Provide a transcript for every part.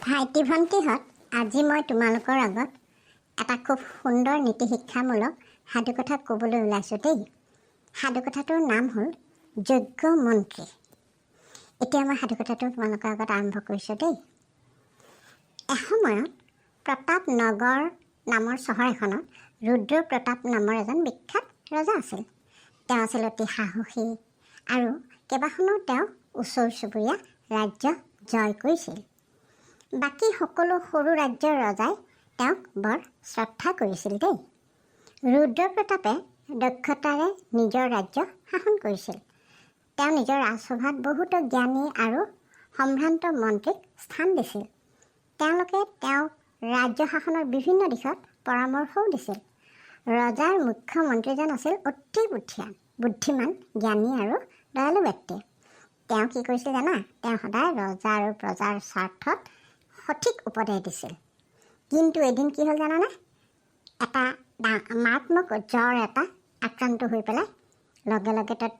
ভাইটি ভণ্টিহঁত, আজি মই তোমালোকৰ আগত এটা খুব সুন্দৰ নীতিশিক্ষামূলক সাধুকথা ক'বলৈ ওলাইছোঁ দেই। সাধুকথাটোৰ নাম হ'ল যজ্ঞ মন্ত্ৰী। এতিয়া মই সাধুকথাটো তোমালোকৰ আগত আৰম্ভ কৰিছোঁ দেই। এসময়ত প্ৰতাপ নগৰ নামৰ চহৰ এখনত ৰুদ্ৰ প্ৰতাপ নামৰ এজন বিখ্যাত ৰজা আছিল। তেওঁ আছিল অতি সাহসী আৰু কেইবাখনো তেওঁ ওচৰ চুবুৰীয়া ৰাজ্য জয় কৰিছিল। বাকী সকলো সৰু ৰাজ্যৰ ৰজাই তেওঁক বৰ শ্ৰদ্ধা কৰিছিল দেই। ৰুদ্ৰ প্ৰতাপে দক্ষতাৰে নিজৰ ৰাজ্য শাসন কৰিছিল। তেওঁ নিজৰ ৰাজসভাত বহুতো জ্ঞানী আৰু সম্ভ্ৰান্ত মন্ত্ৰীক স্থান দিছিল। তেওঁলোকে তেওঁক ৰাজ্য শাসনৰ বিভিন্ন দিশত পৰামৰ্শও দিছিল। ৰজাৰ মুখ্যমন্ত্ৰীজন আছিল অতি বুদ্ধিমান, জ্ঞানী আৰু দয়ালু ব্যক্তি। তেওঁ কি কৰিছিল জানা? তেওঁ সদায় ৰজা আৰু প্ৰজাৰ স্বাৰ্থত সঠিক উপদেশ দিছিল। কিন্তু এদিন কি হ'ল জানানে? এটা মাৰাত্মক জ্বৰ এটা আক্ৰান্ত হৈ পেলাই লগে লগে তাত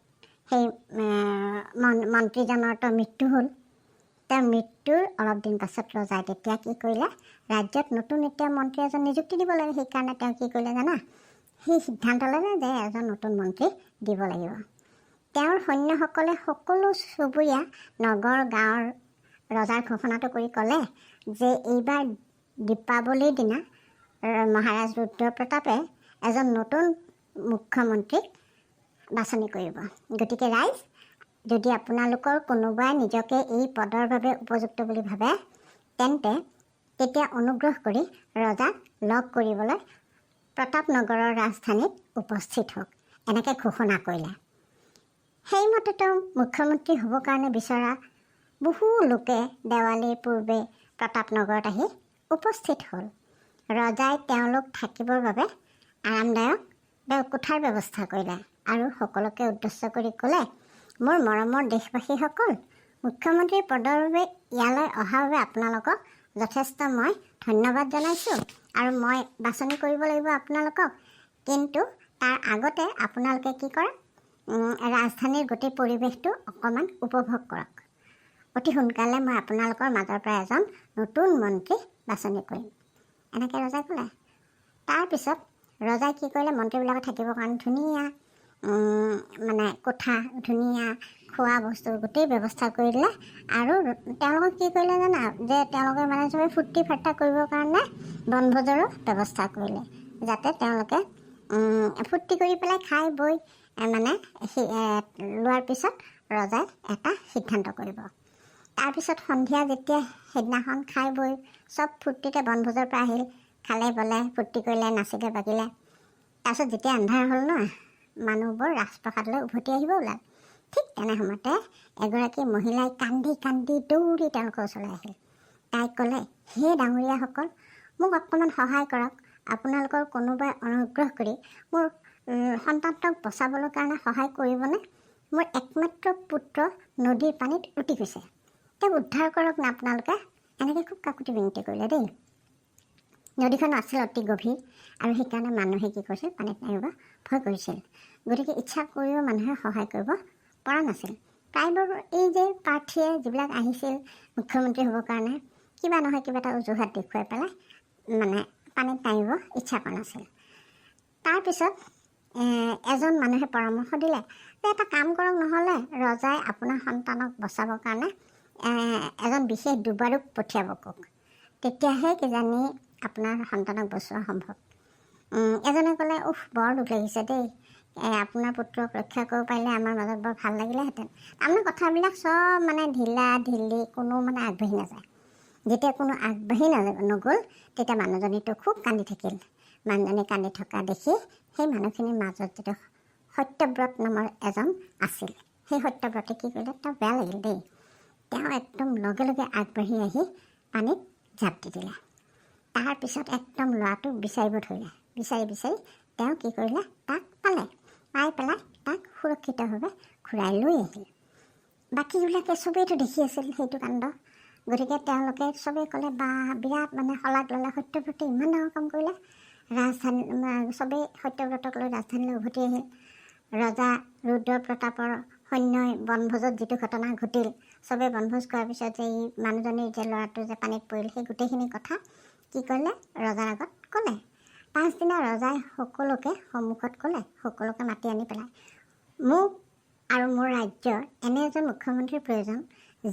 সেই মন্ত্ৰীজনৰতো মৃত্যু হ'ল। তেওঁৰ মৃত্যুৰ অলপ দিন পাছত ৰজাই তেতিয়া কি কৰিলে, ৰাজ্যত নতুন এতিয়া মন্ত্ৰী এজন নিযুক্তি দিব লাগে। সেইকাৰণে তেওঁ কি কৰিলে জানা? সেই সিদ্ধান্ত ল'লে যে এজন নতুন মন্ত্ৰী দিব লাগিব। তেওঁৰ সৈন্যসকলে সকলো চুবুৰীয়া নগৰ গাঁৱৰ ৰজাৰ ঘোষণাটো কৰি ক'লে যে এইবাৰ দীপাৱলীৰ দিনা মহাৰাজ ৰুদ্ৰ প্ৰতাপে এজন নতুন মুখ্যমন্ত্ৰীক বাছনি কৰিব। গতিকে ৰাইজ, যদি আপোনালোকৰ কোনোবাই নিজকে এই পদৰ বাবে উপযুক্ত বুলি ভাবে তেন্তে তেতিয়া অনুগ্ৰহ কৰি ৰজাক লগ কৰিবলৈ প্ৰতাপ নগৰৰ ৰাজধানীত উপস্থিত হওক, এনেকৈ ঘোষণা কৰিলে। সেইমতেতো মুখ্যমন্ত্ৰী হ'বৰ কাৰণে বিচৰা বহু লোকে দেৱালীৰ পূৰ্বে প্ৰতাপ নগৰত আহি উপস্থিত হ'ল। ৰজাই তেওঁলোক থাকিবৰ বাবে আৰামদায়ক কোঠাৰ ব্যৱস্থা কৰিলে আৰু সকলোকে উদ্দেশ্য কৰি ক'লে, মোৰ মৰমৰ দেশবাসীসকল, মুখ্যমন্ত্ৰীৰ পদৰ বাবে ইয়ালৈ অহাৰ বাবে আপোনালোকক যথেষ্ট মই ধন্যবাদ জনাইছোঁ আৰু মই বাছনি কৰিব লাগিব আপোনালোকক। কিন্তু তাৰ আগতে আপোনালোকে কি কৰে, ৰাজধানীৰ গোটেই পৰিৱেশটো অকণমান উপভোগ কৰক। অতি সোনকালে মই আপোনালোকৰ মাজৰ পৰা এজন নতুন মন্ত্ৰী বাছনি কৰিম, এনেকৈ ৰজাই ক'লে। তাৰপিছত ৰজাই কি কৰিলে, মন্ত্ৰীবিলাকক থাকিবৰ কাৰণে ধুনীয়া কোঠা, ধুনীয়া খোৱা বস্তু গোটেই ব্যৱস্থা কৰি দিলে। আৰু তেওঁলোকক কি কৰিলে জানা? যে তেওঁলোকে চবেই ফূৰ্তি ফাৰ্তা কৰিবৰ কাৰণে বনভোজৰো ব্যৱস্থা কৰিলে, যাতে তেওঁলোকে ফূৰ্তি কৰি পেলাই খাই বৈ লোৱাৰ পিছত ৰজাই এটা সিদ্ধান্ত কৰিব। তাৰপিছত সন্ধিয়া যেতিয়া সেইদিনাখন খাই বৈ চব ফূৰ্তিতে বনভোজৰ পৰা আহিল, খালে বলে, ফূৰ্তি কৰিলে, নাচিলে বাগিলে। তাৰপিছত যেতিয়া আন্ধাৰ হ'ল ন, মানুহবোৰ ৰাজপ্ৰসাদলৈ উভতি আহিব ওলাল। ঠিক তেনে সময়তে এগৰাকী মহিলাই কান্দি কান্দি দৌৰি তেওঁলোকৰ ওচৰলৈ আহিল। তাই ক'লে, হে ডাঙৰীয়াসকল, মোক অকণমান সহায় কৰক। আপোনালোকৰ কোনোবাই অনুগ্ৰহ কৰি মোৰ সন্তানক বচাবলৈ কাৰণে সহায় কৰিবনে? মোৰ একমাত্ৰ পুত্ৰ নদীৰ পানীত উটি গৈছে, তেওঁক উদ্ধাৰ কৰক না আপোনালোকে। এনেকৈ খুব কাকুতি বিনতি কৰিলে দেই। নদীখন আছিল অতি গভীৰ আৰু সেইকাৰণে মানুহে কি কৰিছিল, পানীত নামিব ভয় কৰিছিল। গতিকে ইচ্ছা কৰিও মানুহে সহায় কৰিব পৰা নাছিল। প্ৰায়বোৰ এই যে প্ৰাৰ্থীয়ে যিবিলাক আহিছিল মুখ্যমন্ত্ৰী হ'বৰ কাৰণে, কিবা নহয় কিবা এটা অজুহাত দেখুৱাই পেলাই পানীত নামিব ইচ্ছা কৰা নাছিল। তাৰপিছত এজন মানুহে পৰামৰ্শ দিলে যে এটা কাম কৰক, নহ'লে ৰজাই আপোনাৰ সন্তানক বচাবৰ কাৰণে এজন বিশেষ দুবাৰুক পঠিয়াব কওক, তেতিয়াহে কিজানি আপোনাৰ সন্তানক বচোৱা সম্ভৱ। এজনে ক'লে, বৰ দুখ লাগিছে দেই, আপোনাৰ পুত্ৰক ৰক্ষা কৰিব পাৰিলে আমাৰ মাজত বৰ ভাল লাগিলেহেঁতেন। তাৰমানে কথাবিলাক চব ঢিলা ঢিলি, কোনো আগবাঢ়ি নাযায়। যেতিয়া কোনো আগবাঢ়ি নগ'ল তেতিয়া মানুহজনীতো খুব কান্দি থাকিল। মানুহজনী কান্দি থকা দেখি সেই মানুহখিনিৰ মাজত যিটো সত্যব্ৰত নামৰ এজন আছিল, সেই সত্যব্ৰতে কি কৰিলে, তেওঁ বেয়া লাগিল দেই। তেওঁ একদম লগে লগে আগবাঢ়ি আহি পানীত জাপ দি দিলে। তাৰপিছত একদম ল'ৰাটোক বিচাৰিব ধৰিলে। বিচাৰি তেওঁ কি কৰিলে, তাক পাই পেলাই তাক সুৰক্ষিতভাৱে ঘূৰাই লৈ আহিল। বাকীবিলাকে চবেইতো দেখি আছিল সেইটো কাণ্ড। গতিকে তেওঁলোকে চবেই ক'লে, বা বিৰাট শলাগ ল'লে, সত্যব্ৰতে ইমান ডাঙৰ কাম কৰিলে। ৰাজধানী চবেই সত্যব্ৰতক লৈ ৰাজধানীলৈ উভতি আহিল। ৰজা ৰুদ্ৰ প্ৰতাপৰ সৈন্যই বনভোজত যিটো ঘটনা ঘটিল চবেই বনভোজ কৰাৰ পিছত যে এই মানুহজনীৰ যে ল'ৰাটো যে পানীত পৰিল, সেই গোটেইখিনি কথা কি কৰিলে ৰজাৰ আগত ক'লে। পাছদিনা ৰজাই সকলোকে সন্মুখত ক'লে, সকলোকে মাতি আনি পেলাই, মোক আৰু মোৰ ৰাজ্যৰ এনে এজন মুখ্যমন্ত্ৰীৰ প্ৰয়োজন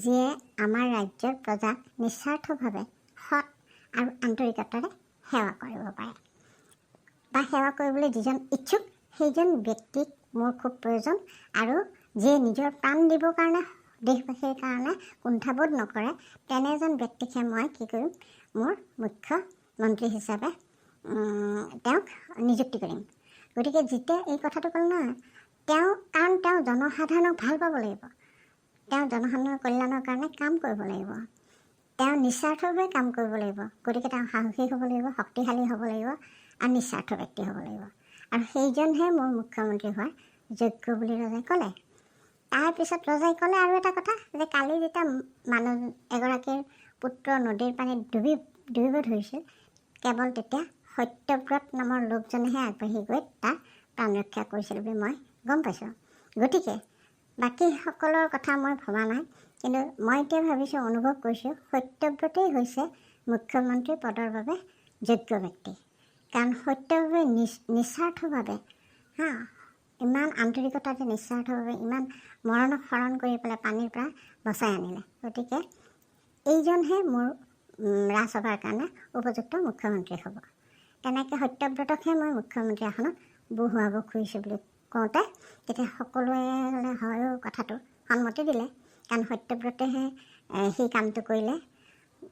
যিয়ে আমাৰ ৰাজ্যৰ প্ৰজাক নিস্বাৰ্থভাৱে সৎ আৰু আন্তৰিকতাৰে সেৱা কৰিব পাৰে, বা সেৱা কৰিবলৈ যিজন ইচ্ছুক সেইজন ব্যক্তিক মোৰ খুব প্ৰয়োজন, আৰু যিয়ে নিজৰ প্ৰাণ দিবৰ কাৰণে দেশবাসীৰ কাৰণে কুণ্ঠাবোধ নকৰে তেনে এজন ব্যক্তিকহে মই কি কৰিম, মোৰ মুখ্যমন্ত্ৰী হিচাপে তেওঁক নিযুক্তি কৰিম। গতিকে যেতিয়া এই কথাটো ক'লে নহয়, কাৰণ তেওঁ জনসাধাৰণক ভাল পাব লাগিব, তেওঁ জনসাধাৰণৰ কল্যাণৰ কাৰণে কাম কৰিব লাগিব, তেওঁ নিস্বাৰ্থভাৱে কাম কৰিব লাগিব। গতিকে তেওঁ সাহসী হ'ব লাগিব, শক্তিশালী হ'ব লাগিব আৰু নিস্বাৰ্থ ব্যক্তি হ'ব লাগিব, আৰু সেইজনহে মোৰ মুখ্যমন্ত্ৰী হোৱাৰ যোগ্য বুলি ৰজাই ক'লে। তাৰপিছত ৰজাই ক'লে আৰু এটা কথা, যে কালি যেতিয়া মানুহ এগৰাকীৰ পুত্ৰ নদীৰ পানীত ডুবিব ধৰিছিল, কেৱল তেতিয়া সত্যব্ৰত নামৰ লোকজনেহে আগবাঢ়ি গৈ তাৰ প্ৰাণ ৰক্ষা কৰিছিল বুলি মই গম পাইছোঁ। গতিকে বাকীসকলৰ কথা মই ভবা নাই, কিন্তু মই এতিয়া ভাবিছোঁ, অনুভৱ কৰিছোঁ, সত্যব্ৰতেই হৈছে মুখ্যমন্ত্ৰী পদৰ বাবে যোগ্য ব্যক্তি। কাৰণ সত্যভাৱে নিস্বাৰ্থভাৱে ইমান আন্তৰিকতাৰে নিস্বাৰ্থভাৱে ইমান মৰণক শৰণ কৰি পেলাই পানীৰ পৰা বচাই আনিলে। গতিকে এইজনহে মোৰ ৰাজসভাৰ কাৰণে উপযুক্ত মুখ্যমন্ত্ৰী হ'ব। তেনেকৈ সত্যব্ৰতকহে মই মুখ্যমন্ত্ৰী আসনত বহুৱাব খুজিছোঁ বুলি কওঁতে তেতিয়া সকলোৱে হয়ো কথাটো সন্মতি দিলে, কাৰণ সত্যব্ৰতেহে সেই কামটো কৰিলে।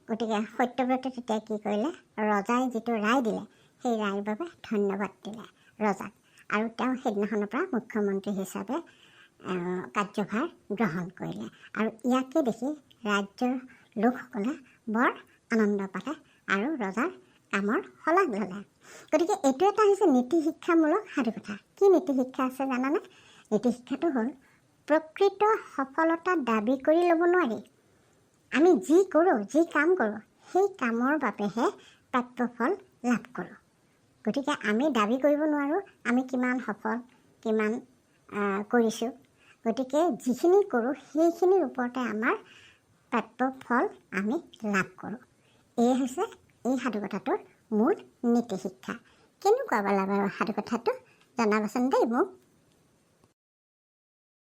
গতিকে সত্যব্ৰতে তেতিয়া কি কৰিলে, ৰজাই যিটো ৰায় দিলে সেই ৰায়ৰ বাবে ধন্যবাদ দিলে ৰজাক, আৰু তেওঁ সেইদিনাখনৰ পৰা মুখ্যমন্ত্ৰী হিচাপে কাৰ্যভাৰ গ্ৰহণ কৰিলে। আৰু ইয়াকে দেখি ৰাজ্যৰ লোকসকলে বৰ আনন্দ পালে আৰু ৰজাৰ কামৰ শলাগ ল'লে। গতিকে এইটো এটা হৈছে নীতি শিক্ষামূলক সাধুকথা। কি নীতি শিক্ষা আছে জানানে? নীতি শিক্ষাটো হ'ল, প্ৰকৃত সফলতা দাবী কৰি ল'ব নোৱাৰি। আমি যি কৰোঁ, যি কাম কৰোঁ, সেই কামৰ বাবেহে প্ৰাপ্য ফল লাভ কৰোঁ। গতিকে আমি দাবী কৰিব নোৱাৰোঁ আমি কিমান সফল, কিমান কৰিছোঁ। গতিকে যিখিনি কৰোঁ সেইখিনিৰ ওপৰতে আমাৰ প্ৰাপ্য ফল আমি লাভ কৰোঁ। এই হৈছে এই সাধুকথাটোৰ মূল নীতি শিক্ষা। কেনেকুৱা পালা বাৰু সাধুকথাটো? জনাবাচোন দেই মোক।